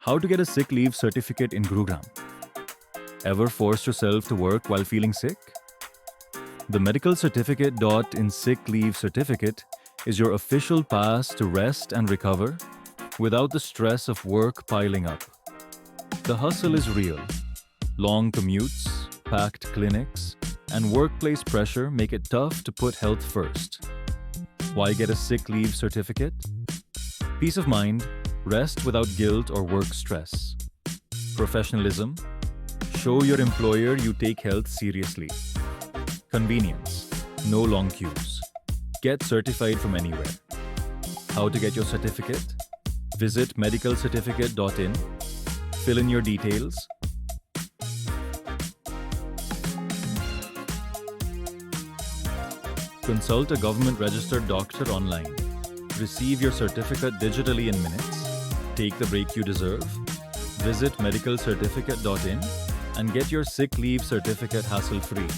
How to get a sick leave certificate in Gurugram? Ever forced yourself to work while feeling sick? The medical certificate in sick leave certificate is your official pass to rest and recover without the stress of work piling up. The hustle is real. Long commutes, packed clinics, and workplace pressure make it tough to put health first. Why get a sick leave certificate? Peace of mind, rest without guilt or work stress. Professionalism, show your employer you take health seriously. Convenience, no long queues. Get certified from anywhere. How to get your certificate? Visit medicalcertificate.in, fill in your details. Consult a government-registered doctor online. Receive your certificate digitally in minutes. Take the break you deserve. Visit medicalcertificate.in and get your sick leave certificate hassle-free.